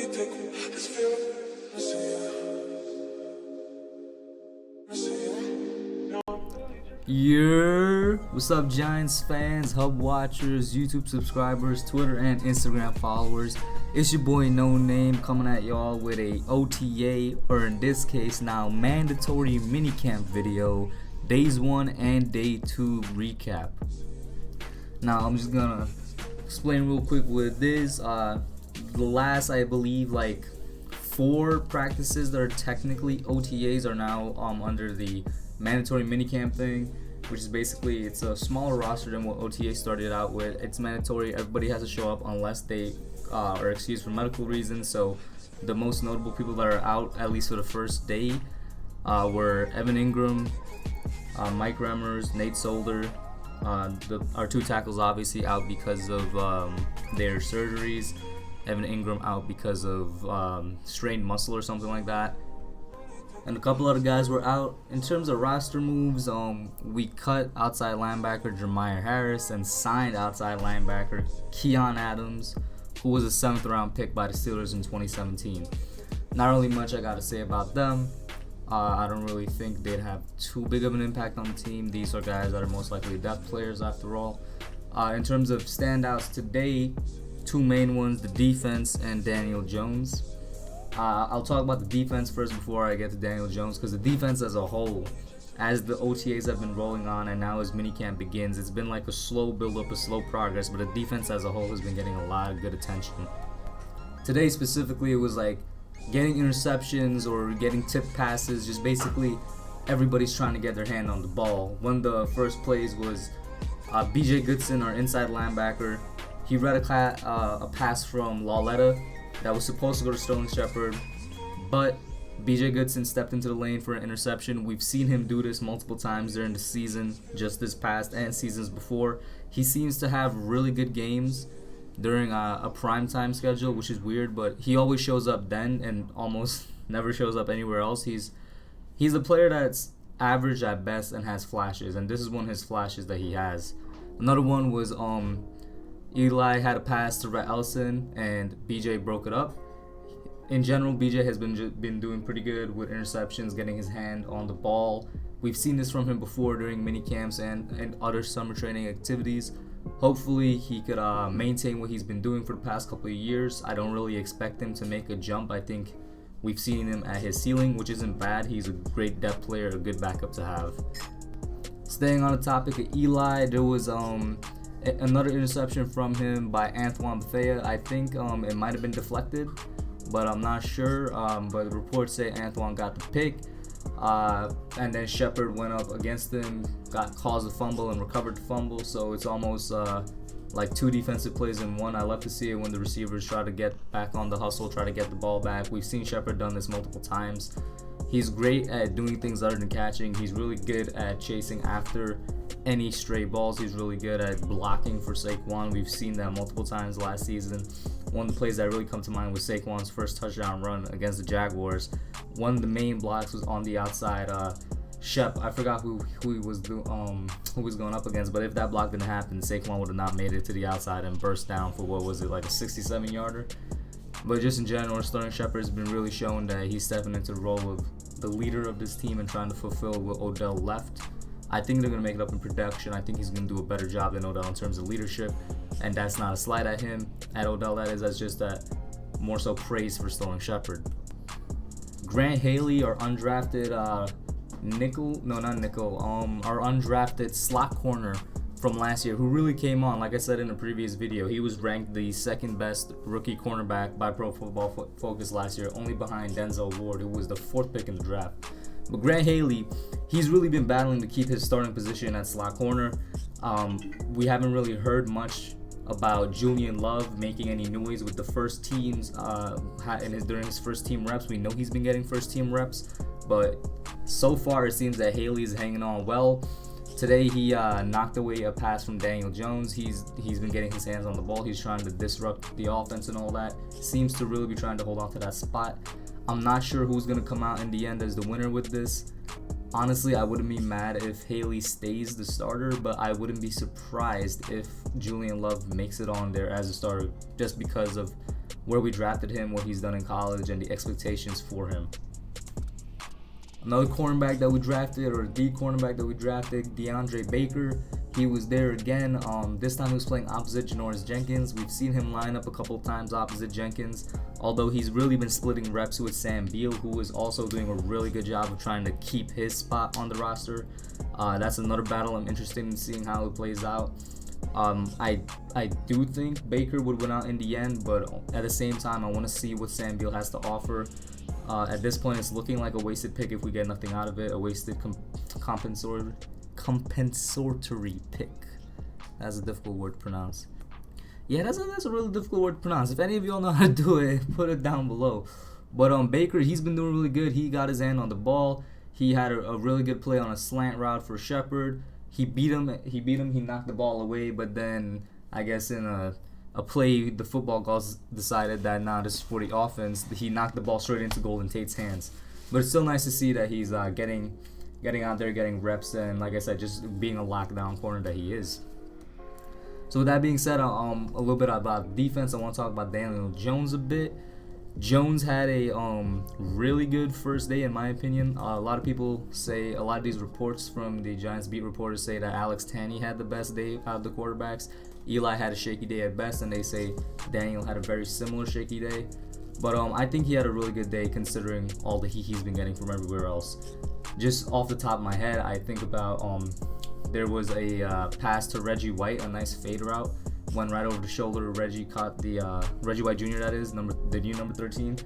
you take this feeling? What's up, Giants fans, Hub watchers, YouTube subscribers, Twitter and Instagram followers? It's your boy Noname coming at y'all with a OTA, or in this case now mandatory minicamp video, days 1 and day 2 recap. Now I'm just gonna explain real quick what it is. The last, I believe, like 4 practices that are technically OTAs are now under the mandatory minicamp thing, which is basically, it's a smaller roster than what OTA started out with. It's mandatory. Everybody has to show up unless they are excused for medical reasons. So the most notable people that are out, at least for the first day, were Evan Ingram, Mike Remmers, Nate Solder. Our 2 tackles obviously out because of their surgeries. Evan Ingram out because of strained muscle or something like that. And a couple other guys were out. In terms of roster moves, we cut outside linebacker Jeremiah Harris and signed outside linebacker Keon Adams, who was a 7th round pick by the Steelers in 2017. Not really much I got to say about them. I don't really think they'd have too big of an impact on the team. These are guys that are most likely depth players after all. In terms of standouts today, 2 main ones, the defense and Daniel Jones. I'll talk about the defense first before I get to Daniel Jones, because the defense as a whole, as the OTAs have been rolling on and now as minicamp begins, it's been like a slow build-up, a slow progress, but the defense as a whole has been getting a lot of good attention. Today specifically, it was like getting interceptions or getting tipped passes, just basically everybody's trying to get their hand on the ball. One of the first plays was BJ Goodson, our inside linebacker. He read a pass from Lauletta that was supposed to go to Sterling Shepard, but BJ Goodson stepped into the lane for an interception. We've seen him do this multiple times during the season, just this past and seasons before. He seems to have really good games during a primetime schedule, which is weird, but he always shows up then and almost never shows up anywhere else. He's a player that's average at best and has flashes, and this is one of his flashes that he has. Another one was Eli had a pass to Rhett Ellison and BJ broke it up. In general, BJ has been doing pretty good with interceptions, getting his hand on the ball. We've seen this from him before during mini camps and other summer training activities. Hopefully he could maintain what he's been doing for the past couple of years. I don't really expect him to make a jump. I think we've seen him at his ceiling, which isn't bad. He's a great depth player, a good backup to have. Staying on the topic of Eli, there was another interception from him by Antoine Bethea. I think it might have been deflected, but I'm not sure. But the reports say Antoine got the pick, and then Shepard went up against him, caused a fumble and recovered the fumble. So it's almost like 2 defensive plays in one. I love to see it when the receivers try to get back on the hustle, try to get the ball back. We've seen Shepard done this multiple times. He's great at doing things other than catching. He's really good at chasing after any stray balls. He's really good at blocking for Saquon. We've seen that multiple times last season. One of the plays that really come to mind was Saquon's first touchdown run against the Jaguars. One of the main blocks was on the outside. Shep, I forgot who he was going up against, but if that block didn't happen, Saquon would have not made it to the outside and burst down for what was it, like a 67-yarder. But just in general, Sterling Shepard has been really showing that he's stepping into the role of the leader of this team and trying to fulfill what Odell left. I think they're going to make it up in production. I think he's going to do a better job than Odell in terms of leadership, and that's not a slight at him, at Odell that is, that's just that more so praise for Sterling Shepard. Grant Haley, our undrafted our undrafted slot corner from last year, who really came on. Like I said in a previous video, he was ranked the 2nd best rookie cornerback by Pro Football Focus last year, only behind Denzel Ward, who was the 4th pick in the draft. But Grant Haley, he's really been battling to keep his starting position at slot corner. We haven't really heard much about Julian Love making any noise with the first teams during his first team reps. We know he's been getting first team reps, but so far it seems that Haley is hanging on well. Today he knocked away a pass from Daniel Jones. He's been getting his hands on the ball. He's trying to disrupt the offense and all that. Seems to really be trying to hold on to that spot. I'm not sure who's going to come out in the end as the winner with this. Honestly, I wouldn't be mad if Haley stays the starter, but I wouldn't be surprised if Julian Love makes it on there as a starter, just because of where we drafted him, what he's done in college, and the expectations for him. Another cornerback that we drafted, or the cornerback that we drafted, DeAndre Baker. He was there again. This time he was playing opposite Janoris Jenkins. We've seen him line up a couple times opposite Jenkins, although he's really been splitting reps with Sam Beal, who is also doing a really good job of trying to keep his spot on the roster. That's another battle I'm interested in seeing how it plays out. I do think Baker would win out in the end, but at the same time, I want to see what Sam Beal has to offer. At this point, it's looking like a wasted pick if we get nothing out of it. A wasted compensatory pick. That's a difficult word to pronounce. Yeah, that's a really difficult word to pronounce. If any of y'all know how to do it, put it down below. But Baker, he's been doing really good. He got his hand on the ball. He had a really good play on a slant route for Shepard. He beat him. He knocked the ball away. But then, I guess in a play, the football gods decided that this is for the offense. He knocked the ball straight into Golden Tate's hands. But it's still nice to see that he's getting out there, getting reps, and like I said, just being a lockdown corner that he is. So with that being said, a little bit about defense. I want to talk about Daniel Jones a bit. Jones had a really good first day, in my opinion. A lot of people say, a lot of these reports from the Giants beat reporters say that Alex Tanney had the best day out of the quarterbacks. Eli had a shaky day at best, and they say Daniel had a very similar shaky day. But I think he had a really good day considering all the heat he's been getting from everywhere else. Just off the top of my head, I think about there was a pass to Reggie White, a nice fade route. Went right over the shoulder. Reggie caught the Reggie White Jr. That is the new number 13.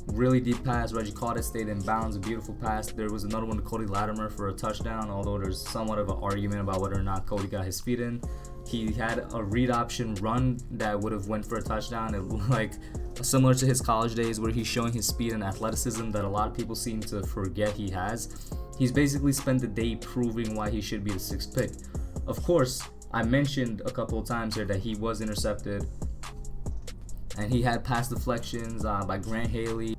Really deep pass. Reggie caught it, stayed in bounds. A beautiful pass. There was another one to Cody Latimer for a touchdown. Although there's somewhat of an argument about whether or not Cody got his feet in. He had a read option run that would have went for a touchdown. It looked like similar to his college days, where he's showing his speed and athleticism that a lot of people seem to forget he has. He's basically spent the day proving why he should be the 6th pick. Of course, I mentioned a couple of times here that he was intercepted, and he had pass deflections by Grant Haley,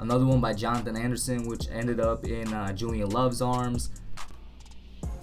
another one by Jonathan Anderson, which ended up in Julian Love's arms,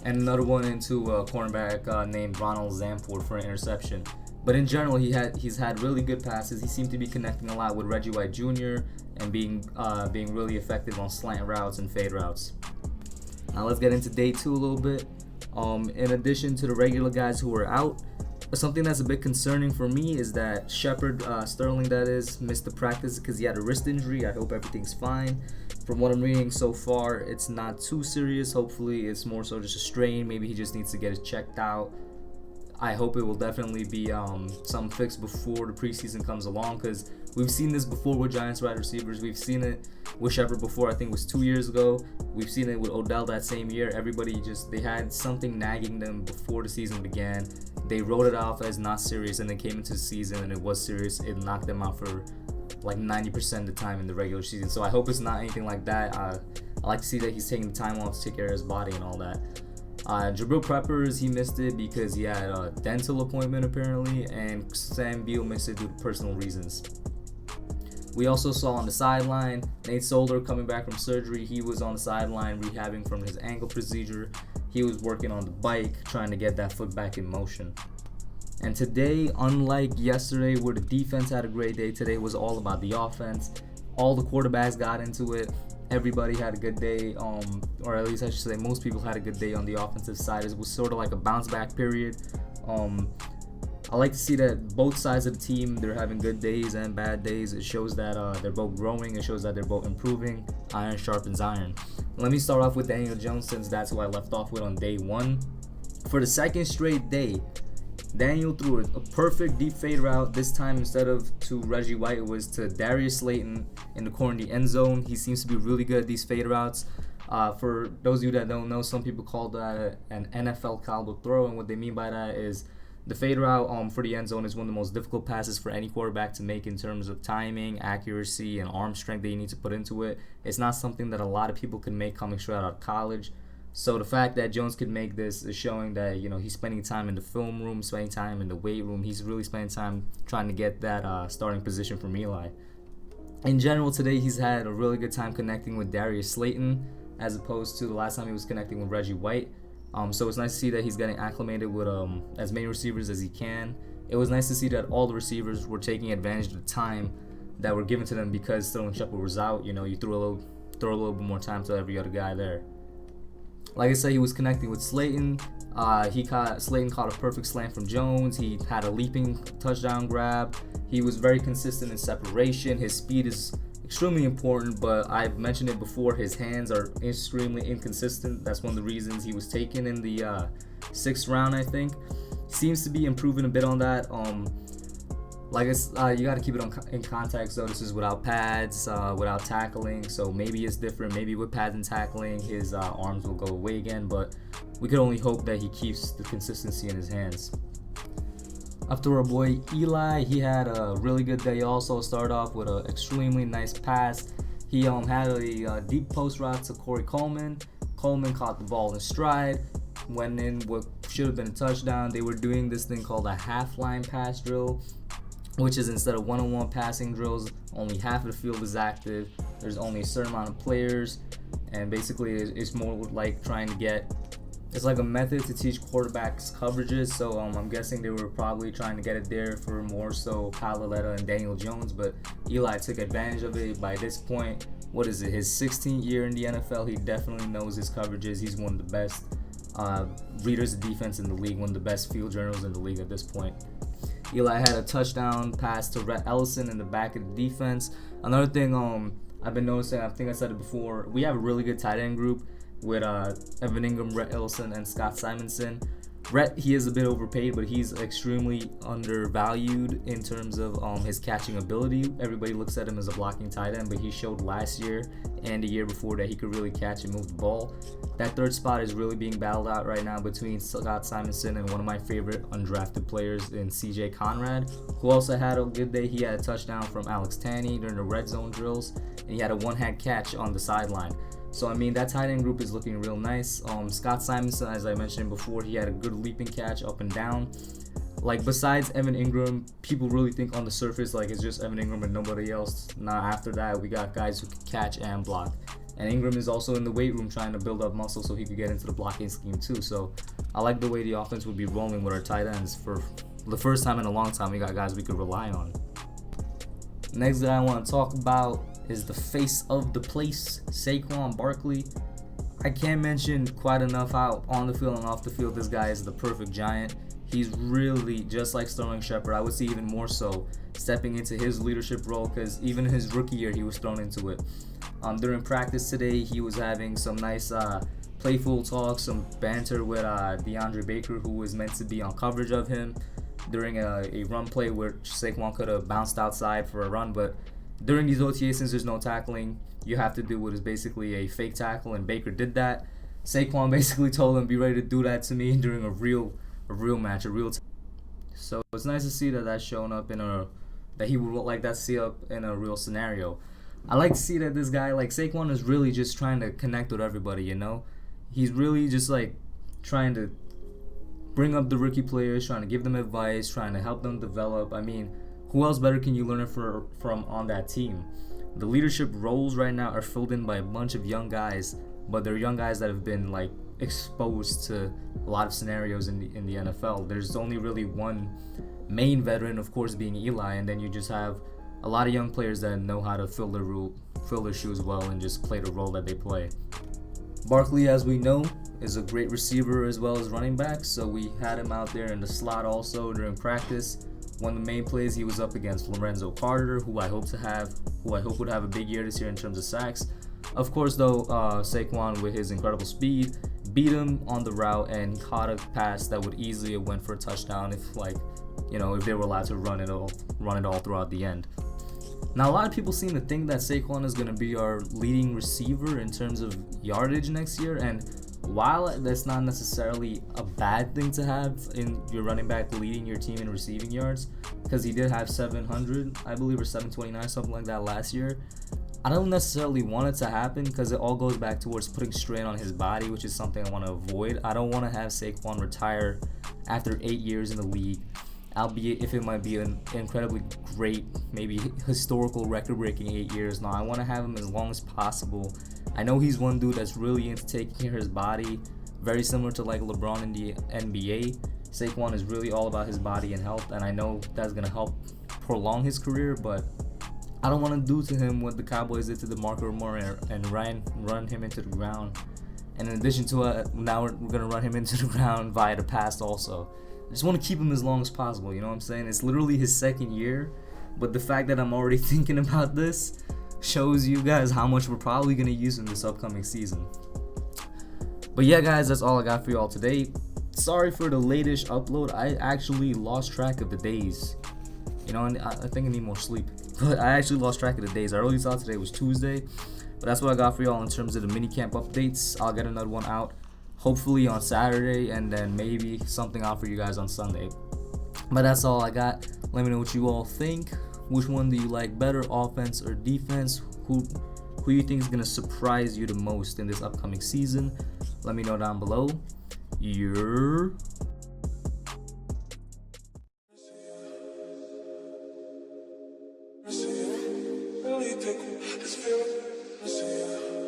and another one into a cornerback named Ronald Zamport for an interception. But in general, he's had really good passes. He seemed to be connecting a lot with Reggie White Jr. and being really effective on slant routes and fade routes. Now let's get into day 2 a little bit. In addition to the regular guys who are out, something that's a bit concerning for me is that Shepard Sterling, that is, missed the practice because he had a wrist injury. I hope everything's fine. From what I'm reading so far, it's not too serious. Hopefully, it's more so just a strain. Maybe he just needs to get it checked out. I hope it will definitely be something fixed before the preseason comes along, because we've seen this before with Giants wide receivers. We've seen it with Shepard before. I think it was 2 years ago. We've seen it with Odell that same year. Everybody they had something nagging them before the season began. They wrote it off as not serious, and then came into the season and it was serious. It knocked them out for like 90% of the time in the regular season. So I hope it's not anything like that. I like to see that he's taking the time off to take care of his body and all that. Jabril Peppers, he missed it because he had a dental appointment apparently, and Sam Beal missed it due to personal reasons. We also saw on the sideline Nate Solder coming back from surgery. He was on the sideline rehabbing from his ankle procedure. He was working on the bike, trying to get that foot back in motion. And today, unlike yesterday where the defense had a great day, today was all about the offense. All the quarterbacks got into it. Everybody had a good day, or at least I should say most people had a good day on the offensive side. It was sort of like a bounce back period. I like to see that both sides of the team, they're having good days and bad days. It shows that they're both growing. It shows that they're both improving. Iron sharpens iron. Let me start off with Daniel Jones, since that's who I left off with on day 1. For the second straight day, Daniel threw a perfect deep fade route. This time, instead of to Reggie White, it was to Darius Slayton in the corner of the end zone. He seems to be really good at these fade routes. For those of you that don't know, some people call that an NFL caliber throw, and what they mean by that is the fade route for the end zone is one of the most difficult passes for any quarterback to make in terms of timing, accuracy, and arm strength that you need to put into it. It's not something that a lot of people can make coming straight out of college. So the fact that Jones could make this is showing that, he's spending time in the film room, spending time in the weight room. He's really spending time trying to get that starting position from Eli. In general, today he's had a really good time connecting with Darius Slayton, as opposed to the last time he was connecting with Reggie White. So it's nice to see that he's getting acclimated with as many receivers as he can. It was nice to see that all the receivers were taking advantage of the time that were given to them because Sterling Shepard was out. You know, you throw a little bit more time to every other guy there. Like I said, he was connecting with Slayton. Slayton caught a perfect slant from Jones. He had a leaping touchdown grab. He was very consistent in separation. His speed is extremely important, but I've mentioned it before. His hands are extremely inconsistent. That's one of the reasons he was taken in the 6th round, I think. Seems to be improving a bit on that. You got to keep it in context though. This is without pads, without tackling, so maybe it's different. Maybe with pads and tackling, his arms will go away again, but we could only hope that he keeps the consistency in his hands. After our boy Eli, he had a really good day. Also started off with an extremely nice pass. He had a deep post route to Corey Coleman. Coleman caught the ball in stride, went in what should have been a touchdown. They were doing this thing called a half line pass drill, which is instead of one-on-one passing drills, only half of the field is active. There's only a certain amount of players, and basically it's more like trying to get, it's like a method to teach quarterbacks coverages. So I'm guessing they were probably trying to get it there for more so Kyle Lauletta and Daniel Jones, but Eli took advantage of it. By this point, what is it, his 16th year in the NFL, he definitely knows his coverages. He's one of the best readers of defense in the league, one of the best field journals in the league at this point. Eli had a touchdown pass to Rhett Ellison in the back of the defense. Another thing I've been noticing, I think I said it before, we have a really good tight end group with Evan Ingram, Rhett Ellison, and Scott Simonson. Rhett, he is a bit overpaid, but he's extremely undervalued in terms of his catching ability. Everybody looks at him as a blocking tight end, but he showed last year and the year before that he could really catch and move the ball. That third spot is really being battled out right now between Scott Simonson and one of my favorite undrafted players in CJ Conrad, who also had a good day. He had a touchdown from Alex Tanney during the red zone drills, and he had a one-hand catch on the sideline. So, I mean, that tight end group is looking real nice. Scott Simonson, as I mentioned before, he had a good leaping catch up and down. Like, besides Evan Ingram, people really think on the surface, like, it's just Evan Ingram and nobody else. Nah, after that, we got guys who can catch and block. And Ingram is also in the weight room trying to build up muscle so he could get into the blocking scheme too. So, I like the way the offense will be rolling with our tight ends. For the first time in a long time, we got guys we could rely on. Next guy I want to talk about is the face of the place, Saquon Barkley. I can't mention quite enough how on the field and off the field this guy is the perfect giant. He's really just like Sterling Shepard. I would say even more so, stepping into his leadership role, because even in his rookie year he was thrown into it. During practice today, he was having some nice playful talk, some banter with DeAndre Baker, who was meant to be on coverage of him during a run play where Saquon could have bounced outside for a run, but during these OTAs, since there's no tackling, you have to do what is basically a fake tackle, and Baker did that. Saquon basically told him, be ready to do that to me during a real match, So it's nice to see that that's showing up that he would like that to see up in a real scenario. I like to see that this guy, like Saquon, is really just trying to connect with everybody, you know? He's really just like trying to bring up the rookie players, trying to give them advice, trying to help them develop. I mean, who else better can you learn from on that team? The leadership roles right now are filled in by a bunch of young guys, but they're young guys that have been like exposed to a lot of scenarios in the NFL. There's only really one main veteran, of course, being Eli, and then you just have a lot of young players that know how to fill their shoes well and just play the role that they play. Barkley, as we know, is a great receiver as well as running back, so we had him out there in the slot also during practice. One of the main plays, he was up against Lorenzo Carter, who I hope would have a big year this year in terms of sacks. Of course, though, Saquon, with his incredible speed, beat him on the route and caught a pass that would easily have went for a touchdown if they were allowed to run it all throughout the end. Now, a lot of people seem to think that Saquon is going to be our leading receiver in terms of yardage next year, and while that's not necessarily a bad thing to have in your running back leading your team in receiving yards, because he did have 700, I believe, or 729, something like that last year, I don't necessarily want it to happen because it all goes back towards putting strain on his body, which is something I want to avoid. I don't want to have Saquon retire after 8 years in the league, albeit if it might be an incredibly great, maybe historical record-breaking 8 years. No, I want to have him as long as possible. I know he's one dude that's really into taking care of his body, very similar to like LeBron in the NBA. Saquon is really all about his body and health, and I know that's gonna help prolong his career, but I don't want to do to him what the Cowboys did to DeMarco Murray and run him into the ground. And in addition to it, now we're gonna run him into the ground via the pass also. I just want to keep him as long as possible. You know what I'm saying? It's literally his second year, but the fact that I'm already thinking about this shows you guys how much we're probably gonna use him this upcoming season. But yeah, guys, that's all I got for y'all today. Sorry for the latest upload. I actually lost track of the days. You know, and I think I need more sleep. But I actually lost track of the days. I really thought today was Tuesday. But that's what I got for y'all in terms of the minicamp updates. I'll get another one out hopefully on Saturday, and then maybe something out for you guys on Sunday. But that's all I got. Let me know what you all think. Which one do you like better, offense or defense? Who you think is going to surprise you the most in this upcoming season? Let me know down below. Really take this feeling.